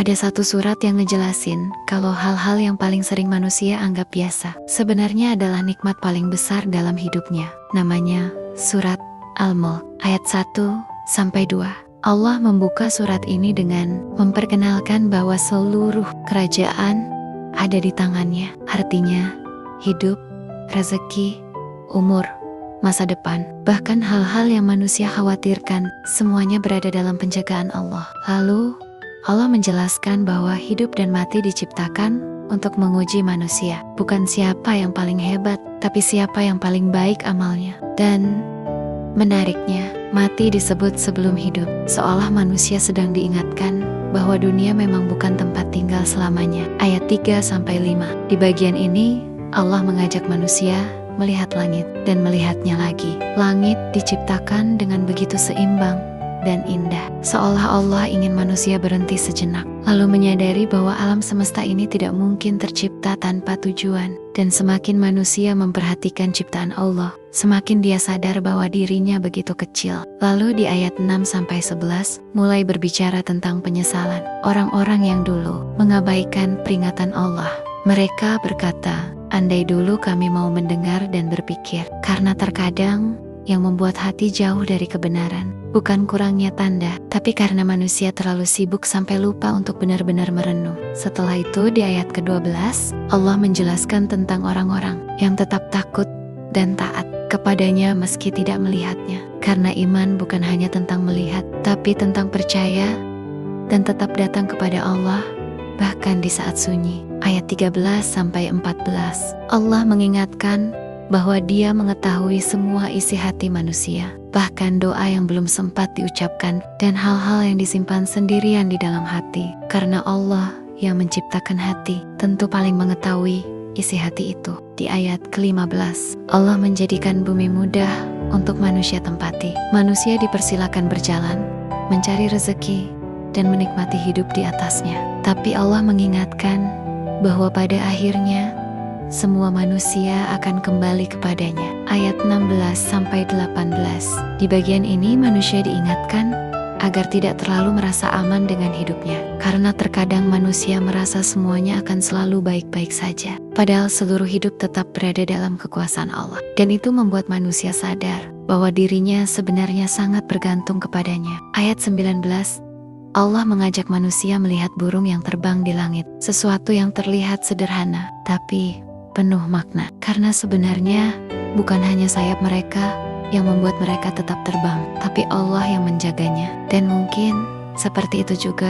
ada satu surat yang ngejelasin kalau hal-hal yang paling sering manusia anggap biasa sebenarnya adalah nikmat paling besar dalam hidupnya. Namanya surat Al-Mulk ayat 1-2. Allah membuka surat ini dengan memperkenalkan bahwa seluruh kerajaan ada di tangannya. Artinya hidup, rezeki, umur, masa depan, bahkan hal-hal yang manusia khawatirkan, semuanya berada dalam penjagaan Allah. Lalu Allah menjelaskan bahwa hidup dan mati diciptakan untuk menguji manusia. Bukan siapa yang paling hebat, tapi siapa yang paling baik amalnya. Dan menariknya, mati disebut sebelum hidup, seolah manusia sedang diingatkan bahwa dunia memang bukan tempat tinggal selamanya. Ayat 3-5. Di bagian ini, Allah mengajak manusia melihat langit dan melihatnya lagi. Langit diciptakan dengan begitu seimbang dan indah, seolah Allah ingin manusia berhenti sejenak, lalu menyadari bahwa alam semesta ini tidak mungkin tercipta tanpa tujuan. Dan semakin manusia memperhatikan ciptaan Allah, semakin dia sadar bahwa dirinya begitu kecil. Lalu di ayat 6-11 mulai berbicara tentang penyesalan orang-orang yang dulu mengabaikan peringatan Allah. Mereka berkata, andai dulu kami mau mendengar dan berpikir, karena terkadang yang membuat hati jauh dari kebenaran bukan kurangnya tanda, tapi karena manusia terlalu sibuk sampai lupa untuk benar-benar merenung. Setelah itu di ayat ke-12, Allah menjelaskan tentang orang-orang yang tetap takut dan taat kepadanya meski tidak melihatnya. Karena iman bukan hanya tentang melihat, tapi tentang percaya dan tetap datang kepada Allah bahkan di saat sunyi. Ayat 13-14, Allah mengingatkan bahwa Dia mengetahui semua isi hati manusia, bahkan doa yang belum sempat diucapkan dan hal-hal yang disimpan sendirian di dalam hati. Karena Allah yang menciptakan hati tentu paling mengetahui isi hati itu. Di ayat ke-15, Allah menjadikan bumi mudah untuk manusia tempati. Manusia dipersilakan berjalan, mencari rezeki, dan menikmati hidup di atasnya. Tapi Allah mengingatkan bahwa pada akhirnya semua manusia akan kembali kepadanya. Ayat 16-18. Di bagian ini manusia diingatkan agar tidak terlalu merasa aman dengan hidupnya, karena terkadang manusia merasa semuanya akan selalu baik-baik saja, padahal seluruh hidup tetap berada dalam kekuasaan Allah. Dan itu membuat manusia sadar bahwa dirinya sebenarnya sangat bergantung kepadanya. Ayat 19, Allah mengajak manusia melihat burung yang terbang di langit, sesuatu yang terlihat sederhana tapi penuh makna, karena sebenarnya bukan hanya sayap mereka yang membuat mereka tetap terbang, tapi Allah yang menjaganya. Dan mungkin seperti itu juga